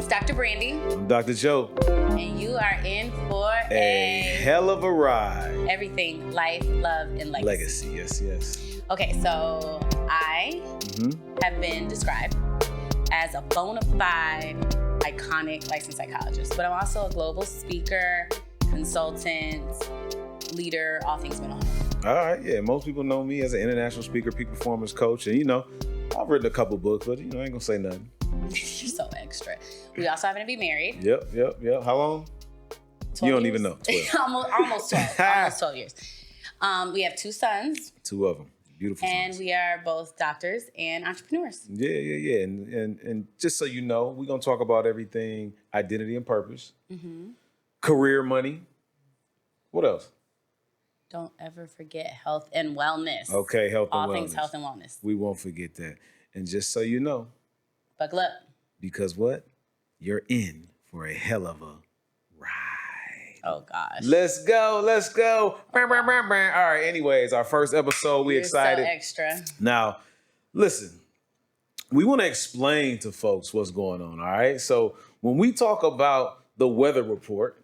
It's Dr. Brandi. I'm Dr. Joe. And you are in for a hell of a ride. Everything, life, love, and legacy. Yes. Okay, so I have been described as a bona fide, iconic licensed psychologist, but I'm also a global speaker, consultant, leader, all things mental health. All right, yeah. Most people know me as an international speaker, peak performance coach, and I've written a couple books, but I ain't gonna say nothing. You're so extra. We also happen to be married. Yep. How long? 12 You don't years? even know. 12. almost 12. Almost 12 years. We have two sons. Two of them. Beautiful and sons. We are both doctors and entrepreneurs. Yeah. And just so you know, we're gonna talk about everything: identity and purpose, career, money. What else? Don't ever forget health and wellness. Okay, health and wellness. All things health and wellness. We won't forget that. And just so you know, buckle up. Because what? You're in for a hell of a ride. Oh, gosh. Let's go. All right, anyways, our first episode, we excited. So extra. Now, listen, we want to explain to folks what's going on, all right? So when we talk about the weather report,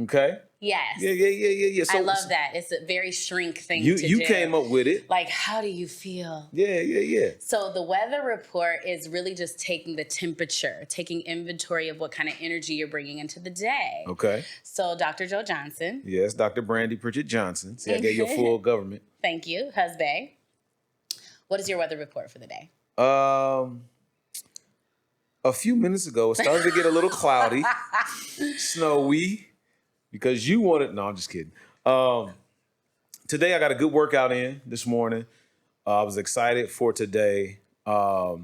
okay? Yes. Yeah. I love that. It's a very shrink thing to do. You came up with it. Like, how do you feel? Yeah. So the weather report is really just taking the temperature, taking inventory of what kind of energy you're bringing into the day. Okay. So Dr. Joe Johnson. Yes, Dr. Brandi Pritchett Johnson. See, I gave you a full government. Thank you, husband. What is your weather report for the day? A few minutes ago, it started to get a little cloudy, snowy. Because you wanted, no, I'm just kidding. Today I got a good workout in this morning. I was excited for today. So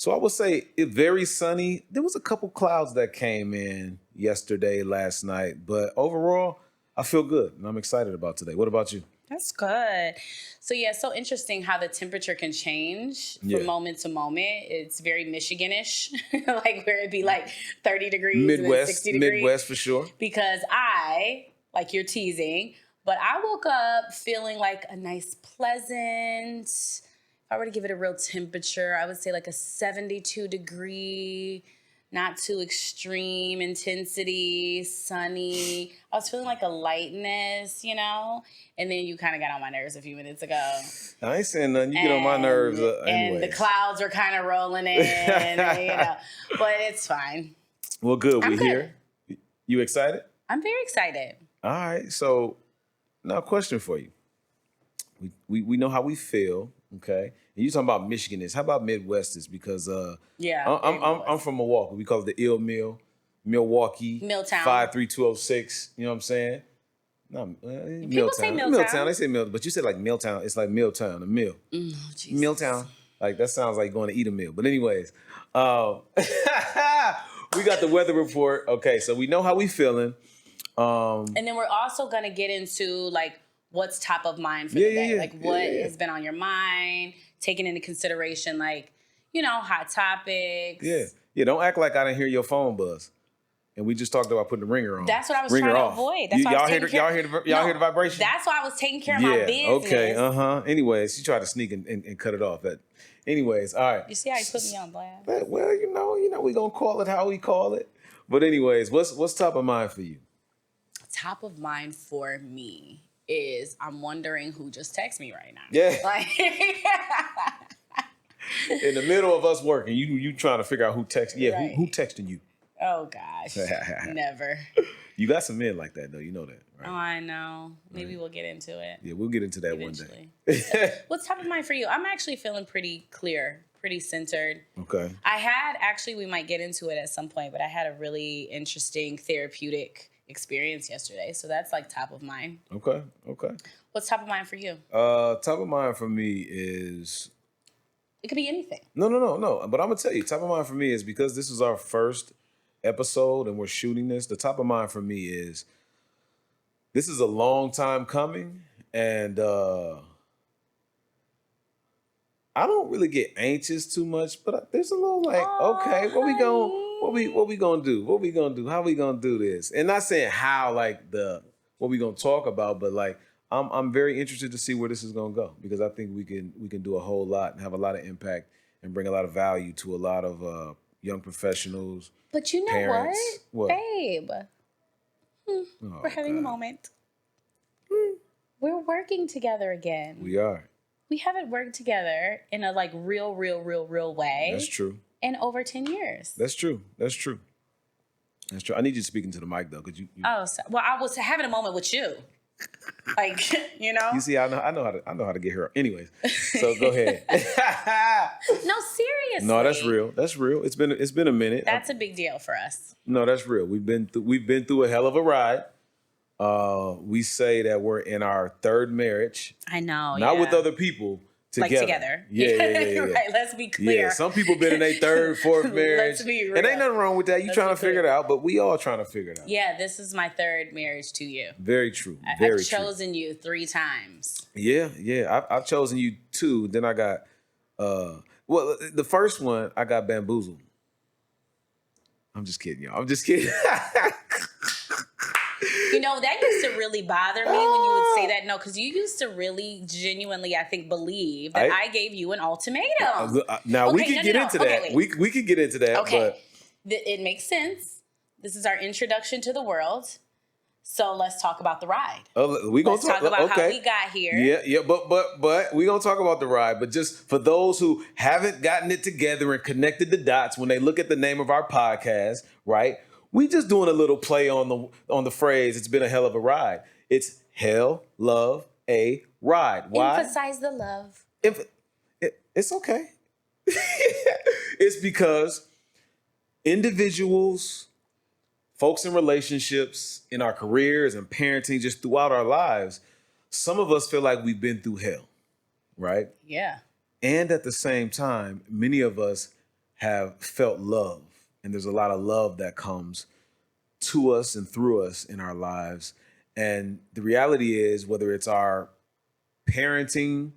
I would say it very sunny. There was a couple clouds that came in yesterday, last night, but overall I feel good and I'm excited about today. What about you? That's good. So so interesting how the temperature can change from moment to moment. It's very Michigan-ish, like where it'd be like 30 degrees Midwest, and then 60 degrees. Midwest for sure. Because like you're teasing, but I woke up feeling like a nice pleasant, if I were to give it a real temperature, I would say like a 72 degree, not too extreme intensity, sunny. I was feeling like a lightness, and then you kind of got on my nerves a few minutes ago. I ain't saying nothing. You get on my nerves And the clouds are kind of rolling in, but it's fine. Well, good. I'm We're here. You excited? I'm very excited. All right. So now a question for you. We know how we feel, okay? And you talking about Michigan. How about Midwesters? Because I'm from Milwaukee. We call it the Ill Mill, Milwaukee, Milltown, 53206. You know what I'm saying? No, people say Milltown. They say Mill, but you said like Milltown. It's like Milltown, a mill. Milltown. Like that sounds like going to eat a meal. But anyways, we got the weather report. Okay, so we know how we feeling. And then we're also gonna get into like what's top of mind for the day. Like what has been on your mind, taking into consideration like, hot topics. Yeah. Don't act like I didn't hear your phone buzz. And we just talked about putting the ringer on. That's what I was trying to avoid. That's why y'all hear the vibration? That's why I was taking care of my business. Okay, Anyways, she tried to sneak and cut it off. Anyways, all right. You see how you put me on blast? Well, we gonna call it how we call it. But anyways, what's top of mind for you? Top of mind for me is I'm wondering who just texted me right now. Yeah. In the middle of us working, you trying to figure out who texted. Yeah, right. who texting you? Oh gosh, never. You got some men like that though, you know that, right? Oh, I know. Maybe we'll get into it. Yeah, we'll get into that eventually. One day. What's top of mind for you? I'm actually feeling pretty clear, pretty centered. Okay. We might get into it at some point, but I had a really interesting therapeutic experience yesterday, so that's like top of mind. Okay. What's top of mind for you? Top of mind for me is. It could be anything. No. But I'm gonna tell you, top of mind for me is because this is our first episode and we're shooting this. The top of mind for me is this is a long time coming, and I don't really get anxious too much, but there's a little like, okay, what we gonna do? How we gonna do this? And not saying how, like what we gonna talk about, but like I'm very interested to see where this is gonna go because I think we can do a whole lot and have a lot of impact and bring a lot of value to a lot of young professionals. But you know Parents. what? What? Babe, Oh, we're having a God. moment. We're working together again. We are. We haven't worked together in a like real way. That's true. In over 10 years. That's true. That's true. That's true. I need you speaking to the mic though, because you Oh, well, I was having a moment with you. Like, you know? you see, I know how to get her. Anyways, so go ahead. No, seriously. No, that's real. That's real. It's been a minute. That's a big deal for us. No, that's real. We've been through a hell of a ride. We say that we're in our third marriage. I know. Not with other people. Together. Like together. Yeah. Right, let's be clear. Yeah, some people been in their third, fourth marriage. Let's be real. And ain't nothing wrong with that. You trying to figure it out, but we all trying to figure it out. Yeah, this is my third marriage to you. Very true. Very I've chosen you 3 times. Yeah. I've chosen you 2. Then I got, well, the first one, I got bamboozled. I'm just kidding, y'all. I'm just kidding. You know, that used to really bother me when you would say that. No, because you used to really genuinely, I think, believe that I gave you an ultimatum. Now, we can get into that. We can get into that. Okay. But It makes sense. This is our introduction to the world. So let's talk about the ride. We gonna talk about how we got here. Yeah, but we gonna talk about the ride. But just for those who haven't gotten it together and connected the dots when they look at the name of our podcast, right? We just doing a little play on the phrase. It's been a hell of a ride. It's hell, love, a ride. Why? Emphasize the love. It's okay. It's because individuals, folks in relationships, in our careers and parenting, just throughout our lives, some of us feel like we've been through hell, right? Yeah. And at the same time, many of us have felt love. And there's a lot of love that comes to us and through us in our lives. And the reality is, whether it's our parenting,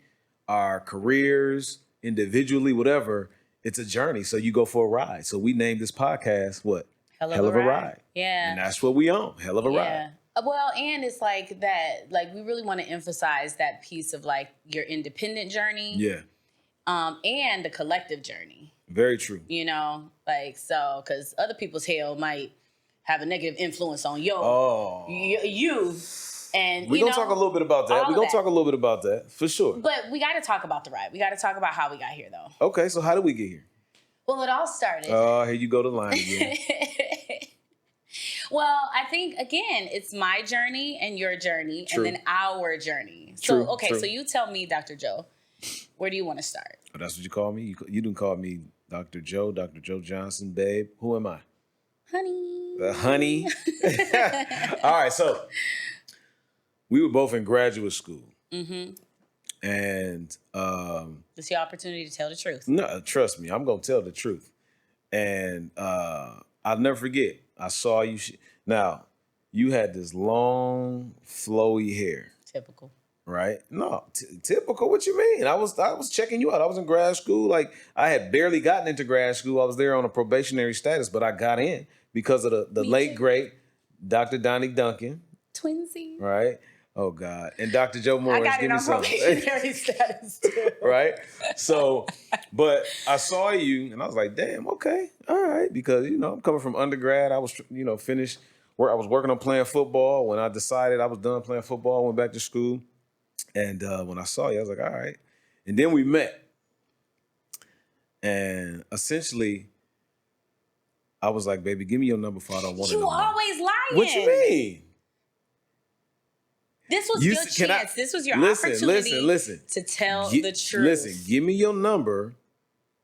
our careers, individually, whatever, it's a journey. So you go for a ride. So we named this podcast, what? Hell of a ride. Yeah. And that's what we own. Hell of a ride. Well, and it's like that, like we really want to emphasize that piece of like your independent journey. Yeah. And the collective journey. Very true. You know, like, so, because other people's hell might have a negative influence on you. And we're going to talk a little bit about that. We're going to talk a little bit about that, for sure. But we got to talk about the ride. We got to talk about how we got here, though. Okay, so how did we get here? Well, it all started. Here you go to line again. Well, I think, again, it's my journey and your journey, True. and then our journey. True, So, okay, true. so you tell me, Dr. Joe, where do you want to start? Oh, that's what you call me? You didn't call me Dr. Joe Johnson, babe. Who am I? Honey. Honey. All right, so we were both in graduate school. Mm-hmm. And It's your opportunity to tell the truth. no, trust me, I'm gonna tell the truth. And I'll never forget. I saw you. Now, you had this long, flowy hair. Typical. Right? No, typical. What you mean? I was checking you out. I was in grad school. Like, I had barely gotten into grad school. I was there on a probationary status, but I got in because of the late great Dr. Donnie Duncan. Twinsy. Right? Oh God. And Dr. Joe Morris. I got give it me on some. probationary status too. Right? So, but I saw you and I was like, damn, okay, all right. Because, I'm coming from undergrad. I was, finished where I was working on playing football. When I decided I was done playing football, I went back to school. And when I saw you, I was like, all right. And then we met. And essentially, I was like, baby, give me your number before I don't want it no You more. always lying. What you mean? This was your chance. This was your opportunity to tell the truth. Listen, give me your number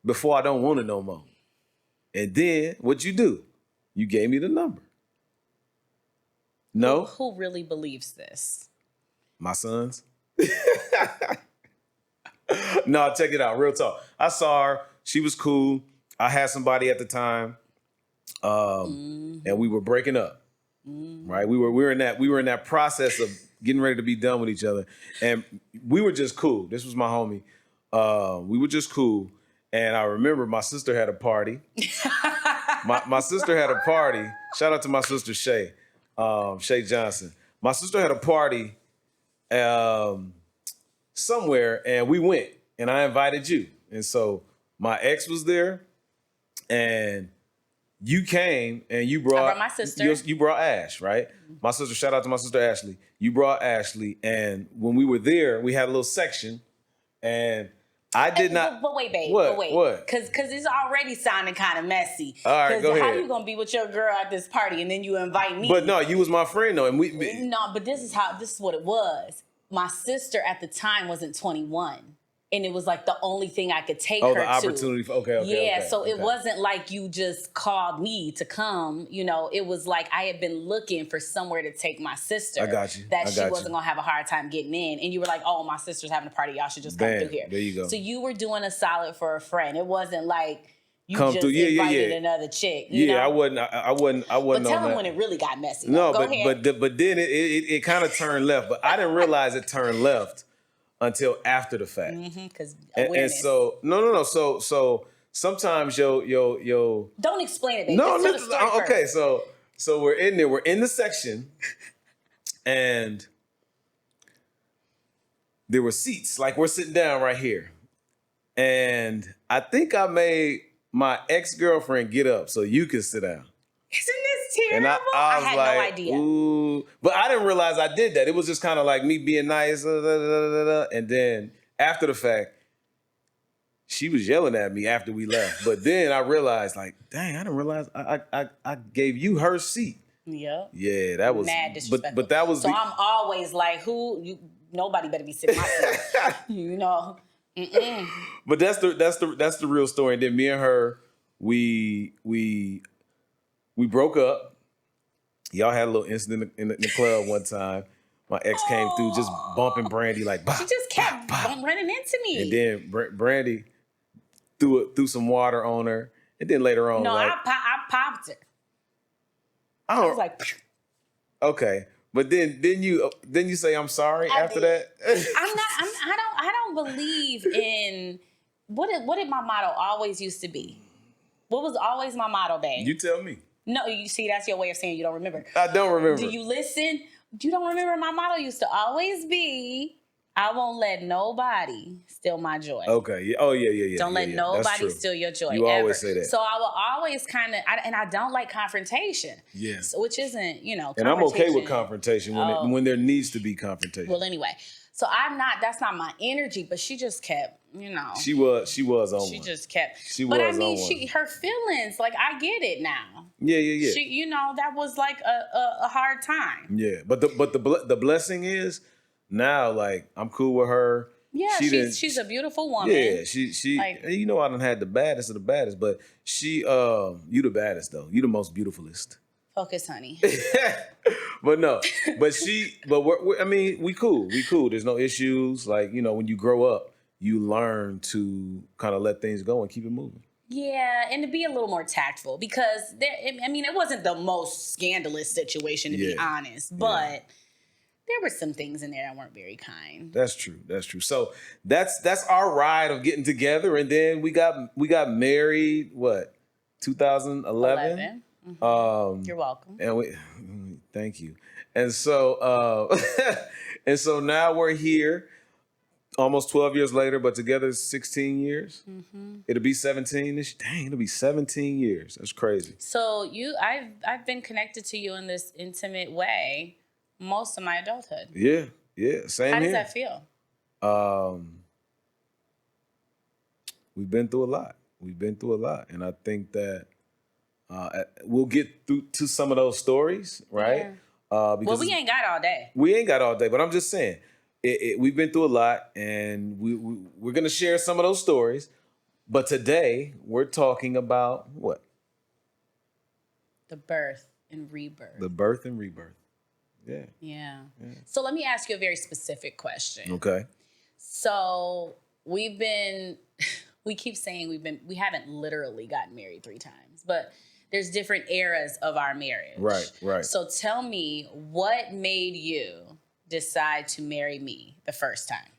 before I don't want it no more. And then what'd you do? You gave me the number. No? Who really believes this? My sons? No, check it out. Real talk. I saw her. She was cool. I had somebody at the time. And we were breaking up. Right? We were in that process of getting ready to be done with each other. And we were just cool. This was my homie. We were just cool. And I remember my sister had a party. my sister had a party. Shout out to my sister Shay. Shay Johnson. My sister had a party somewhere, and we went, and I invited you. And so my ex was there, And you came and you brought... I brought my sister. You brought Ash, right? My sister, shout out to my sister Ashley. You brought Ashley, and when we were there, we had a little section, and I did not... But wait, babe. What? But wait. What? Because it's already sounding kind of messy. All right, go how ahead. you going to be with your girl at this party and then you invite me? But no, you was my friend, though, and we... No, but this is what it was. My sister at the time wasn't 21. And it was like the only thing I could take her to. Oh, the opportunity. Okay. Yeah, so it wasn't like you just called me to come. You know, it was like I had been looking for somewhere to take my sister. I got you. That she wasn't going to have a hard time getting in. And you were like, oh, my sister's having a party. Y'all should just come through here. There you go. So you were doing a solid for a friend. It wasn't like you come just through. invited another chick. You know? I wasn't But tell them that. when it really got messy. No, Go ahead. but then it kind of turned left. But I didn't realize it turned left until after the fact. Because and so no. So sometimes yo. Don't explain it, baby. No, Just tell the story okay. first. So we're in there. We're in the section, and there were seats. Like we're sitting down right here, and I think I made my ex-girlfriend get up so you could sit down. Isn't this terrible? And I was had like, no idea. Ooh. But I didn't realize I did that. It was just kind of like me being nice. And then after the fact, she was yelling at me after we left. But then I realized, like, dang, I didn't realize I gave you her seat. Yep. Yeah, that was mad disrespectful. But that was so I'm always like, nobody better be sitting my seat. You know. Mm-mm. But that's the real story. And then me and her, we broke up. Y'all had a little incident in the club one time. My ex came through just bumping Brandi like, bah, she just kept running into me. and then Brandi threw some water on her, and then later on, no, like, I popped her. I was like, okay, but then you say I'm sorry after that. I don't believe in what did my motto always used to be? What was always my motto, babe? You tell me. No, you see, that's your way of saying you don't remember. I don't remember. Do you listen? You don't remember my motto used to always be, I won't let nobody steal my joy. Okay. Yeah. Oh, yeah. Don't let nobody steal your joy. You ever. always say that. So I will always and I don't like confrontation. Yeah. So, which isn't, And I'm okay with confrontation when there needs to be confrontation. Well, anyway. So that's not my energy, but she just kept, She was on one. She just kept. She but was I mean, on one. her feelings, like I get it now. Yeah. She, that was like a hard time. Yeah, but the blessing is now, like, I'm cool with her. Yeah, she's a beautiful woman. Yeah, she like, I done had the baddest of the baddest, but she you the baddest though. You the most beautifulest. Focus, honey. But no, we cool. There's no issues. Like, when you grow up, you learn to kind of let things go and keep it moving. Yeah, and to be a little more tactful because it wasn't the most scandalous situation to be honest, but there were some things in there that weren't very kind. That's true. So that's our ride of getting together, and then we got married. What, 2011? Mm-hmm. You're welcome. And thank you. And so and so now we're here. Almost 12 years later, but together 16 years. Mm-hmm. It'll be 17. It'll be 17 years. That's crazy. So I've been connected to you in this intimate way most of my adulthood. Yeah, same here. How does that feel? We've been through a lot. And I think that we'll get through to some of those stories, right? Yeah. Because we ain't got all day. We ain't got all day, but I'm just saying, we've been through a lot, and we're going to share some of those stories. But today, we're talking about what? The birth and rebirth. The birth and rebirth. Yeah. So let me ask you a very specific question. Okay. So we keep saying we haven't literally gotten married 3 times, but there's different eras of our marriage. Right. So tell me, what made you decide to marry me the first time?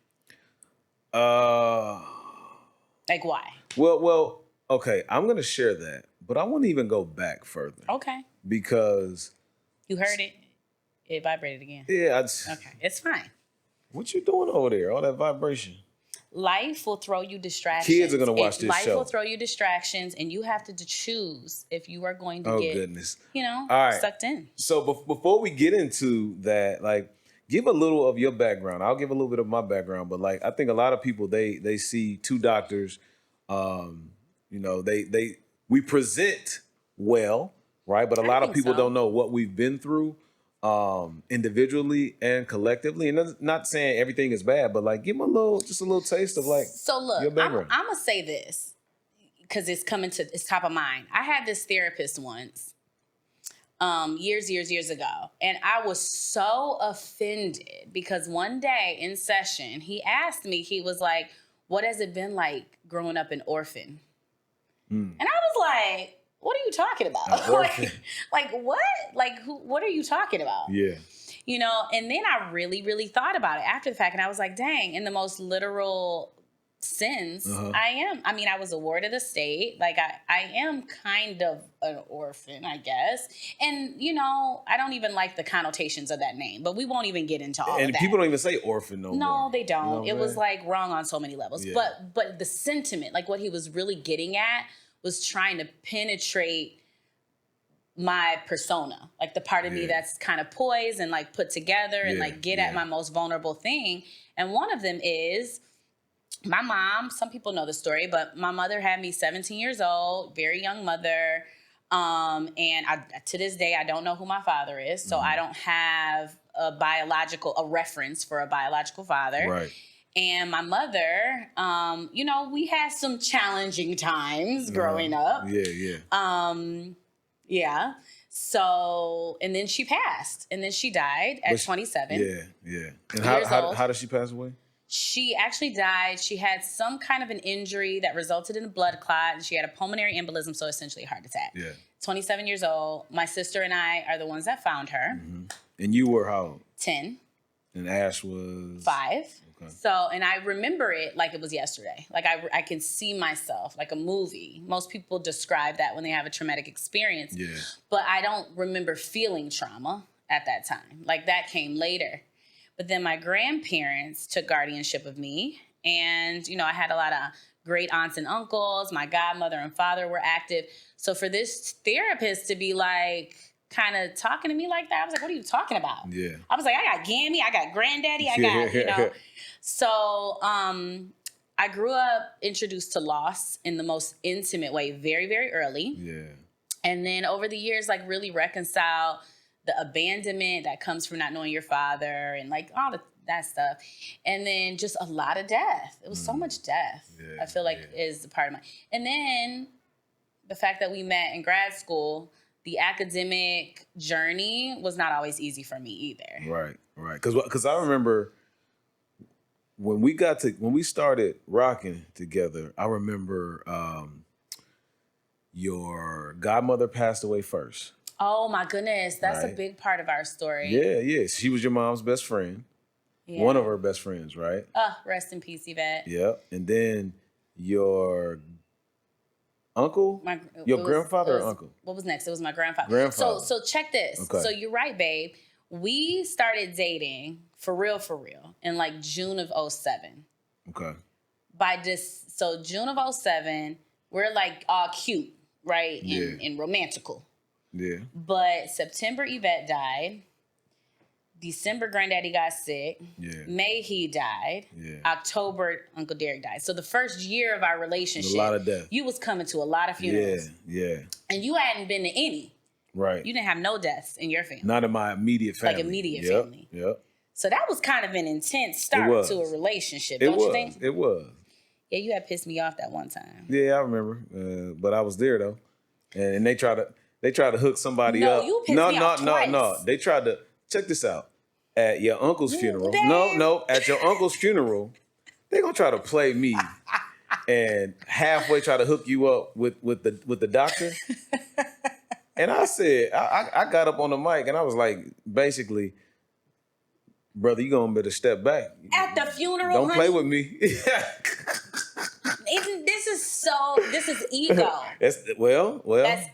Like, why? Well, okay, I'm going to share that, but I want to even go back further. Okay. Because you heard it. It vibrated again. Yeah. Okay, it's fine. What you doing over there? All that vibration. life will throw you distractions. Kids are gonna watch this life show. will throw you distractions, and you have to choose if you are going to get, goodness. All right. sucked in. So before we get into that, like, give a little of your background. I'll give a little bit of my background, but like, I think a lot of people they see two doctors. We present well, right? But a lot of people don't know what we've been through individually and collectively. And that's not saying everything is bad, but like, give them just a little taste of like your background. I'm gonna say this because it's top of mind. I had this therapist once, years ago, and I was so offended because one day in session he asked me, he was like, "What has it been like growing up an orphan?" And I was like, what are you talking about? like what? Like what are you talking about? Yeah. And then I really, really thought about it after the fact. And I was like, dang, in the most literal sense, I was a ward of the state. Like I am kind of an orphan, I guess. And, I don't even like the connotations of that name, but we won't even get into all of that. And people don't even say orphan no more. No, they don't. It was like wrong on so many levels. Yeah. But the sentiment, like what he was really getting at was trying to penetrate my persona, like the part of me that's kind of poised and like put together and like get at my most vulnerable thing. And one of them is my mom. Some people know the story, but my mother had me 17 years old, very young mother. And to this day, I don't know who my father is. So I don't have a reference for a biological father. Right. And my mother, we had some challenging times growing up. Yeah. So, and then she passed. And then she died at 27. Yeah. And how did she pass away? She actually died. She had some kind of an injury that resulted in a blood clot. And she had a pulmonary embolism, so essentially a heart attack. Yeah. 27 years old. My sister and I are the ones that found her. Mm-hmm. And you were how old? 10. And Ash was? 5. Okay. So, and I remember it like it was yesterday. Like I can see myself like a movie. Most people describe that when they have a traumatic experience. Yeah. But I don't remember feeling trauma at that time. Like that came later. But then my grandparents took guardianship of me. And, I had a lot of great aunts and uncles. My godmother and father were active. So for this therapist to be like, kind of talking to me like that, I was like, what are you talking about? Yeah. I was like, I got Gammy, I got Granddaddy, I got, So I grew up introduced to loss in the most intimate way very, very early. Yeah. And then over the years, like really reconcile the abandonment that comes from not knowing your father and like all that stuff. And then just a lot of death. It was so much death. Yeah, I feel like is a part of my, and then the fact that we met in grad school, the academic journey was not always easy for me either. Right. Because I remember when we started rocking together, I remember your godmother passed away first. Oh my goodness, that's a big part of our story. Yeah. She was your mom's best friend. Yeah. One of her best friends, right? Rest in peace, Yvette. Yeah. And then your uncle? Your grandfather or uncle? What was next? It was my grandfather. So check this. Okay. So you're right, babe. We started dating for real in like June of 2007. Okay. So June of 2007, we're like all cute, right? And romantical. Yeah. But September, Yvette died. December, Granddaddy got sick. Yeah. May, he died. Yeah. October, Uncle Derek died. So the first year of our relationship, a lot of death. You was coming to a lot of funerals. Yeah. And you hadn't been to any. Right. You didn't have no deaths in your family. Not in my immediate family. Like immediate family. Yep. So that was kind of an intense start to a relationship, don't you think? It was. Yeah, you had pissed me off that one time. Yeah, I remember. But I was there though. And they tried to hook somebody up. You pissed me off twice. No. They tried to, check this out. At your uncle's funeral. No. At your uncle's funeral, they're gonna try to play me and halfway try to hook you up with the doctor. And I said, I got up on the mic and I was like, basically, brother, you gonna better step back. At the funeral, don't play with me. This is ego. That's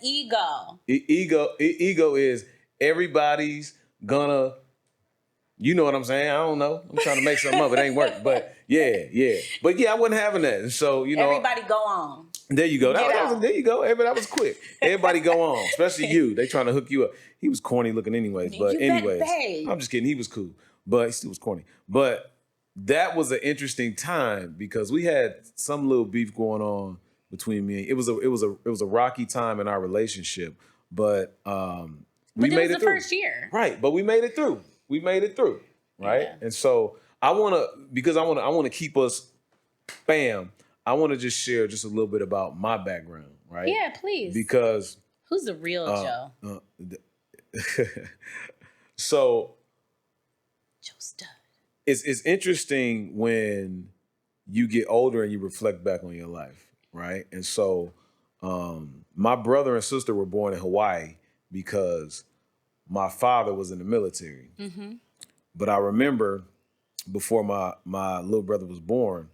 ego. Ego is everybody's gonna. You know what I'm saying? I don't know. I'm trying to make something up. It ain't work. But Yeah. But yeah, I wasn't having that. And so, Everybody go on. there you go. Get out. There you go. That was quick. Everybody go on, especially you. They trying to hook you up. He was corny looking anyways. But You bet, anyways, babe. I'm just kidding. He was cool, but he still was corny. But that was an interesting time because we had some little beef going on between me. It was a rocky time in our relationship, but we made it through. First year, right? But we made it through. Right? Yeah. And so I want to keep us, bam. I want to just share just a little bit about my background, right? Yeah, please. Because who's the real Joe? So Joe Stud. It's interesting when you get older and you reflect back on your life, right? And so my brother and sister were born in Hawaii because my father was in the military. Mm-hmm. But I remember before my little brother was born,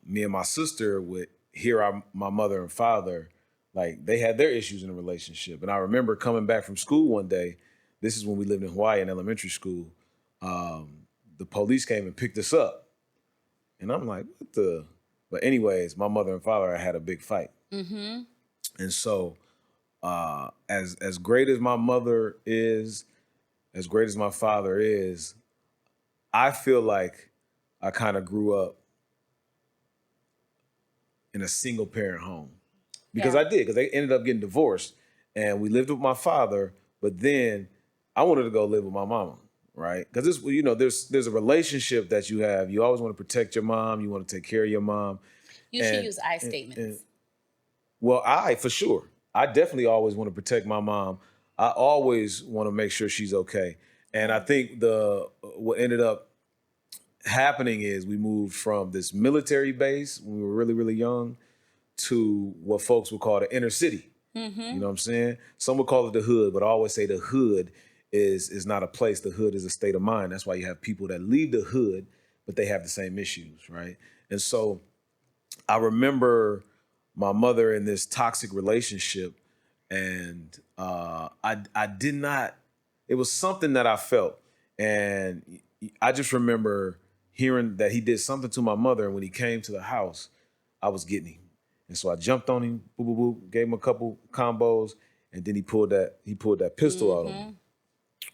me and my sister would hear my mother and father, like they had their issues in the relationship. And I remember coming back from school one day, this is when we lived in Hawaii in elementary school, the police came and picked us up. And I'm like, what the? But anyways, my mother and father had a big fight. Mm-hmm. And so as great as my mother is, as great as my father is, I feel like I kind of grew up in a single parent home. Because I did, because they ended up getting divorced. And we lived with my father, but then I wanted to go live with my mama, right? Because there's a relationship that you have. You always want to protect your mom. You want to take care of your mom. You should use I statements. Well, for sure. I definitely always want to protect my mom. I always want to make sure she's okay. And I think what ended up happening is we moved from this military base when we were really, really young to what folks would call the inner city. Mm-hmm. You know what I'm saying? Some would call it the hood, but I always say the hood is not a place. The hood is a state of mind. That's why you have people that leave the hood, but they have the same issues, right? And so I remember my mother in this toxic relationship, and I did not, it was something that I felt. And I just remember hearing that he did something to my mother, and when he came to the house, I was getting him. And so I jumped on him, boop, boop, boop, gave him a couple combos, and then he pulled that pistol out on me.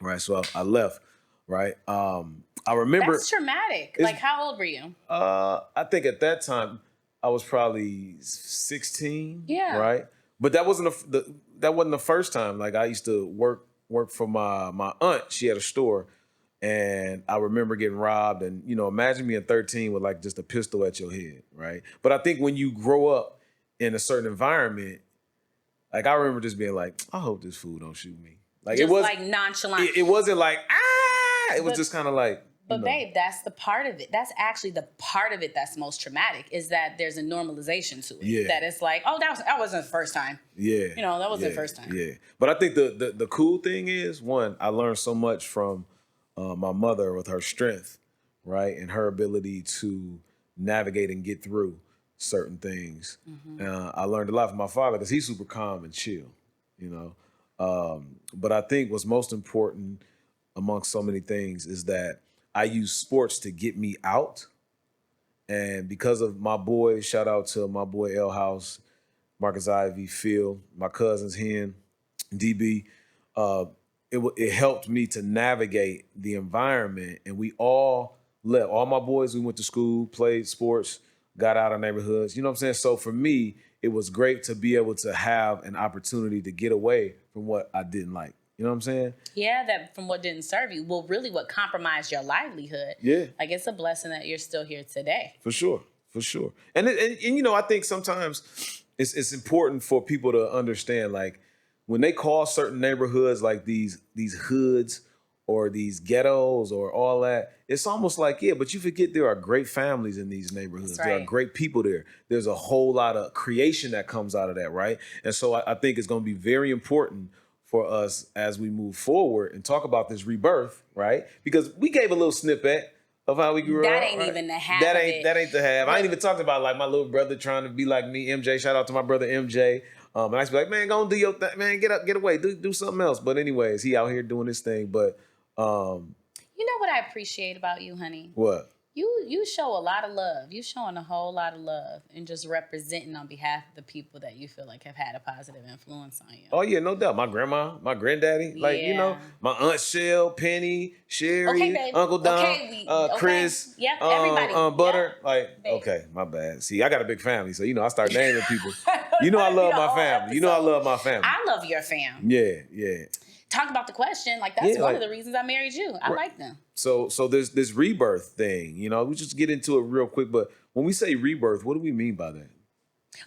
Right, so I left, right? I remember— That's tramatic. Like, how old were you? I think at that time, I was probably 16, yeah. Right? But that wasn't the first time. Like, I used to work for my aunt. She had a store, and I remember getting robbed. And, imagine being 13 with like just a pistol at your head, right? But I think when you grow up in a certain environment, like I remember just being like, I hope this fool don't shoot me. Like just it was like nonchalant. It wasn't like, ah, it was just kind of like. But babe, that's the part of it. That's actually the part of it that's most traumatic, is that there's a normalization to it. Yeah. That it's like, oh, that wasn't the first time. Yeah. That wasn't the first time. Yeah. But I think the cool thing is, one, I learned so much from my mother with her strength, right? And her ability to navigate and get through certain things. Mm-hmm. I learned a lot from my father because he's super calm and chill, But I think what's most important amongst so many things is that I use sports to get me out. And because of my boys, shout out to my boy L House, Marcus Ivy, Phil, my cousins, Hen, DB, it helped me to navigate the environment. And we all left. All my boys, we went to school, played sports, got out of neighborhoods. You know what I'm saying? So for me, it was great to be able to have an opportunity to get away from what I didn't like. You know what I'm saying? Yeah, that from what didn't serve you. Well, really what compromised your livelihood. Yeah. Like, it's a blessing that you're still here today. For sure. And I think sometimes it's important for people to understand, like, when they call certain neighborhoods like these hoods or these ghettos or all that, it's almost like, yeah, but you forget there are great families in these neighborhoods. Right. There are great people there. There's a whole lot of creation that comes out of that, right? And so I think it's going to be very important for us as we move forward and talk about this rebirth, right? Because we gave a little snippet of how we grew up. That ain't right? even the half That of ain't it. That ain't the half. I ain't even talked about like my little brother trying to be like me, MJ. Shout out to my brother MJ. And I used to be like, man, go and do your thing, man. Get up, get away, do something else. But anyways, he out here doing his thing. But you know what I appreciate about you, honey? What? You show a lot of love. You showing a whole lot of love and just representing on behalf of the people that you feel like have had a positive influence on you. Oh yeah, no doubt. My grandma, my granddaddy, like Yeah. my aunt Shell, Penny, Sherry, Okay, babe. Uncle Don, Okay, okay. Chris, Yep, everybody. Butter. Yep, Like, babe. okay, my bad. See, I got a big family, so I start naming people. I That'd be love a my whole family. I episode. love my family. I love your fam. Yeah. Talk about the question. Like that's Yeah, one like- of the reasons I married you. I like them. So there's this rebirth thing. We just get into it real quick. But when we say rebirth, what do we mean by that?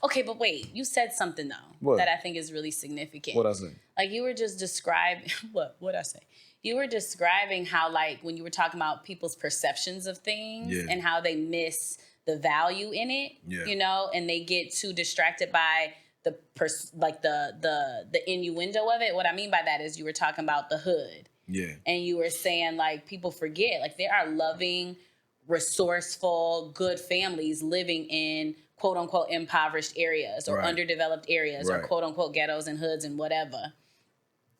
Okay, but wait, you said something though What? that I think is really significant. What I say? Like you were just describing what I say. You were describing how like when you were talking about people's perceptions of things and how they miss the value in it, and they get too distracted by the innuendo of it. What I mean by that is you were talking about the hood. Yeah. And you were saying like people forget like there are loving, resourceful, good families living in quote unquote impoverished areas or underdeveloped areas or quote unquote ghettos and hoods and whatever.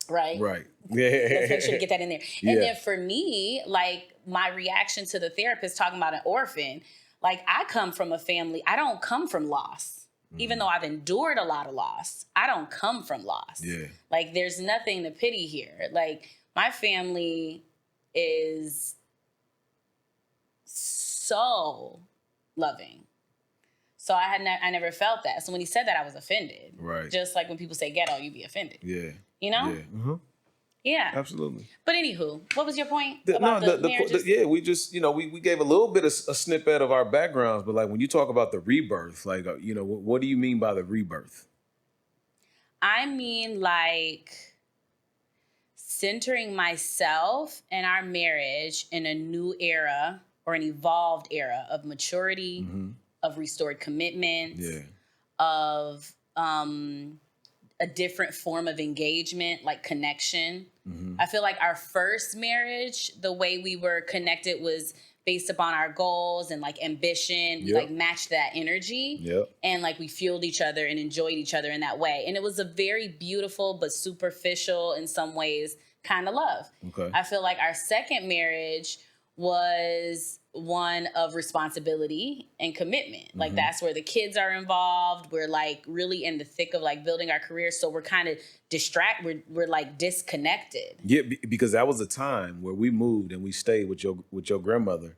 Right? Right. Yeah. Let's make sure to get that in there. And then for me, like my reaction to the therapist talking about an orphan, like I come from a family, I don't come from loss. Even though I've endured a lot of loss, I don't come from loss. Yeah. Like there's nothing to pity here. Like my family is so loving. So I never felt that. So when he said that, I was offended. Right. Just like when people say ghetto, you be offended. Yeah. You know? Yeah. Mm-hmm. Yeah. Absolutely. But anywho, what was your point We just, we gave a little bit of a snippet of our backgrounds, but like when you talk about the rebirth, like, what do you mean by the rebirth? I mean like centering myself and our marriage in a new era or an evolved era of maturity, of restored commitment, of a different form of engagement, like connection. I feel like our first marriage, the way we were connected was based upon our goals and like ambition. We like matched that energy and like we fueled each other and enjoyed each other in that way. And it was a very beautiful but superficial in some ways kind of love. Okay. I feel like our second marriage was one of responsibility and commitment. Like that's where the kids are involved. We're like really in the thick of like building our careers. So we're kind of we're like disconnected. Yeah, because that was a time where we moved and we stayed with your grandmother.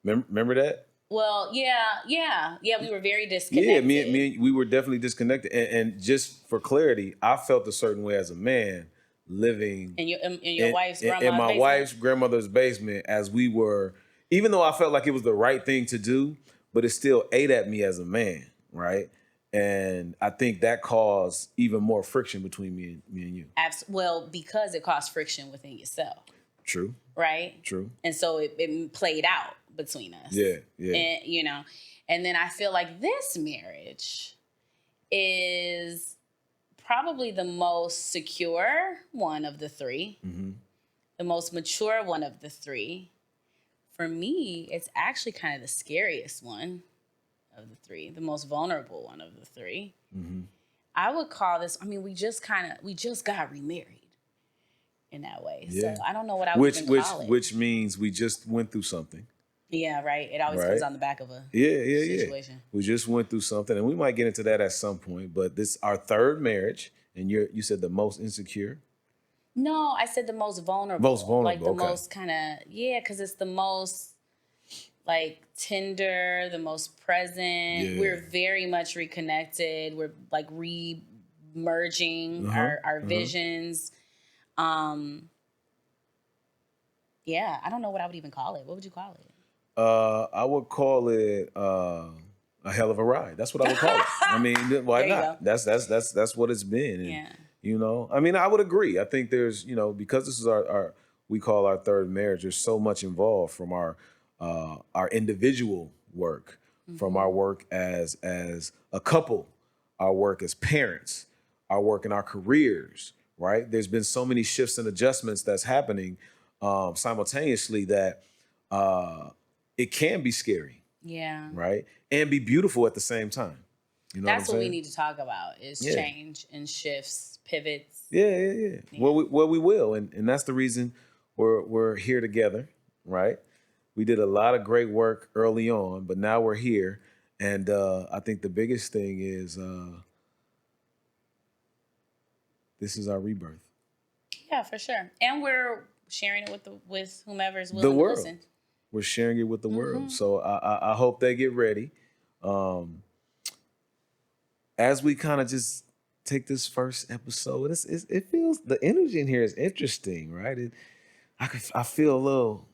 Remember that? Well, yeah. We were very disconnected. Yeah, me, we were definitely disconnected. And just for clarity, I felt a certain way as a man living in your wife's grandma's in my basement? wife's grandmother's basement, as we were, even though I felt like it was the right thing to do, but it still ate at me as a man, right? And I think that caused even more friction between me and you. Well, because it caused friction within yourself. True. Right? True. And so it played out between us. Yeah. And, and then I feel like this marriage is probably the most secure one of the three, the most mature one of the three. For me, it's actually kind of the scariest one of the three, the most vulnerable one of the three. I would call this, we just got remarried in that way. Yeah. So I don't know what I would even call it. Which means we just went through something. Yeah, right. It always comes on the back of a situation. We just went through something, and we might get into that at some point. But this our third marriage, and you said the most insecure. No, I said the most vulnerable. Most vulnerable, like the okay. most kind of because it's the most like tender, the most present. Yeah. We're very much reconnected. We're like re-merging our visions. Yeah, I don't know what I would even call it. What would you call it? I would call it a hell of a ride. That's what I would call it. Why not? That's what it's been. And, I would agree. I think there's, because this is our we call our third marriage, there's so much involved from our individual work, from our work as a couple, our work as parents, our work in our careers, right? There's been so many shifts and adjustments that's happening simultaneously that it can be scary. Yeah. Right? And be beautiful at the same time. That's what we need to talk about is change and shifts, pivots. Yeah. Well, we will. And that's the reason we're here together, right? We did a lot of great work early on, but now we're here. And I think the biggest thing is this is our rebirth. Yeah, for sure. And we're sharing it with whomever is The willing to world. listen. We're sharing it with the world. So I hope they get ready. As we kind of just take this first episode, it feels, the energy in here is interesting, right? I feel a little,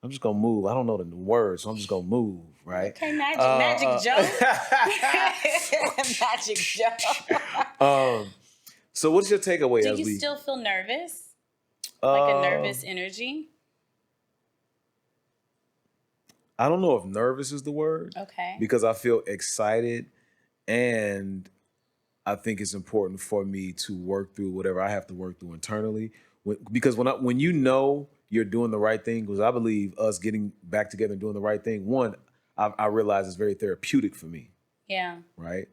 I'm just gonna move. I don't know the words, so I'm just gonna move, right? Okay, Magic Joe. Magic Joe. So what's your takeaway? Do you still feel nervous? Like a nervous energy? I don't know if nervous is the word. Okay. Because I feel excited, and I think it's important for me to work through whatever I have to work through internally. Because when you know you're doing the right thing, because I believe us getting back together and doing the right thing, one, I realize it's very therapeutic for me. Yeah. Right?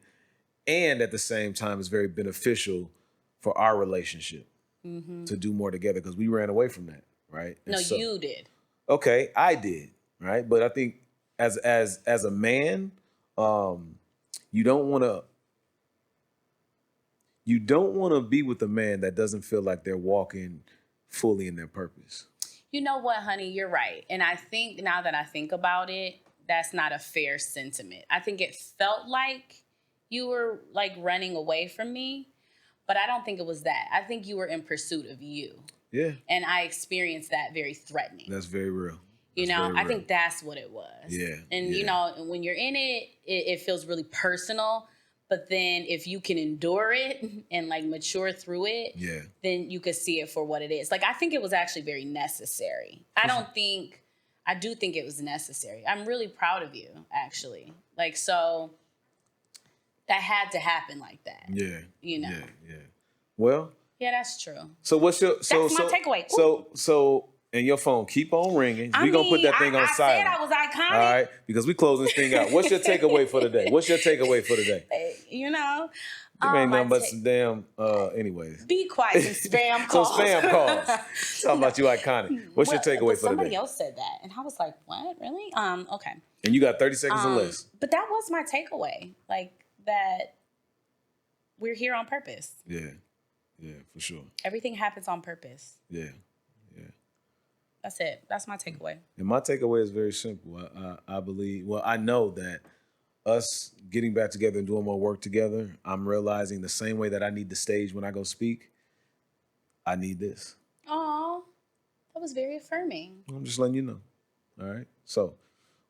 And at the same time, it's very beneficial for our relationship to do more together, because we ran away from that, right? No, you did. Okay, I did, right? But I think as a man, you don't want to be with a man that doesn't feel like they're walking fully in their purpose. You know what, honey? You're right. And I think now that I think about it, that's not a fair sentiment. I think it felt like you were like running away from me, but I don't think it was that. I think you were in pursuit of you. Yeah. And I experienced that very threatening. That's very real. You know, I think that's what it was. Yeah. And, you know, when you're in it, it feels really personal. But then if you can endure it and like mature through it, then you could see it for what it is. Like, I think it was actually very necessary. I do think it was necessary. I'm really proud of you, actually. Like, so that had to happen like that. Yeah. You know? Yeah. Well. Yeah, that's true. So what's your, that's my takeaway. So, and your phone keep on ringing. We're going to put that thing on silent. I said I was iconic. All right, because we closing this thing out. What's your takeaway for today? You know. It ain't nothing but some damn, anyways. Be quiet, some spam calls. Some spam calls. Talking about you iconic. What's your takeaway for today? Somebody else said that. And I was like, what? Really? Okay. And you got 30 seconds or less. But that was my takeaway. Like, that we're here on purpose. Yeah, for sure. Everything happens on purpose. Yeah. That's it. That's my takeaway. And my takeaway is very simple. I believe, I know that us getting back together and doing more work together, I'm realizing the same way that I need the stage when I go speak, I need this. Aw, that was very affirming. I'm just letting you know. All right? So,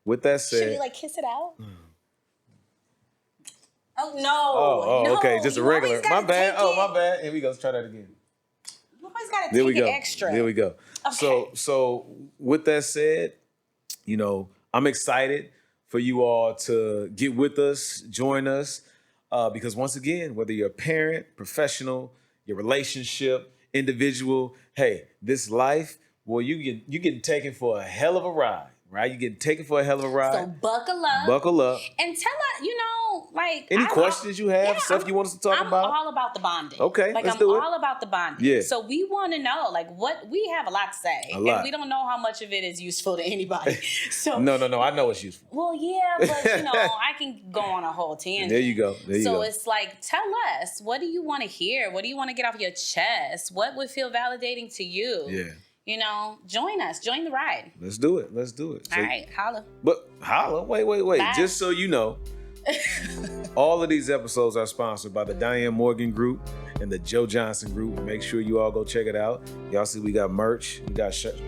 with that said... Should we, like, kiss it out? Oh, no. Oh, okay. Just a regular. My bad. My bad. Here we go. Let's try that again. You always got to take it extra. There we go. Okay. So with that said, you know, I'm excited for you all to get with us, join us, because once again, whether you're a parent, professional, your relationship, individual, hey, this life, well, you getting taken for a hell of a ride, right? You getting taken for a hell of a ride. So buckle up. Buckle up. And tell us, you know, like... Any questions you have, stuff you want us to talk about? I'm all about the bonding. Okay, like, let's do it. I'm all about the bonding. Yeah. So we want to know, like, what... We have a lot to say. A lot. And we don't know how much of it is useful to anybody. So No. I know it's useful. Well, yeah, but, you know, I can go on a whole tangent. There you go. So it's like, tell us, what do you want to hear? What do you want to get off your chest? What would feel validating to you? Yeah. You know, join us. Join the ride. Let's do it. So, all right, holla. But holla, wait. Bye. Just so you know, all of these episodes are sponsored by the Diane Morgan Group and the Joe Johnson Group. Make sure you all go check it out. Y'all see we got merch. We got shirts.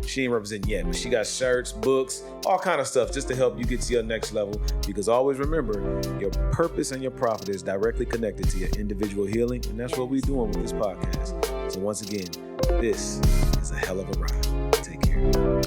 She ain't representing yet, but she got shirts, books, all kind of stuff just to help you get to your next level. Because always remember, your purpose and your profit is directly connected to your individual healing. And that's what we're doing with this podcast. So once again, this is a hell of a ride. Take care.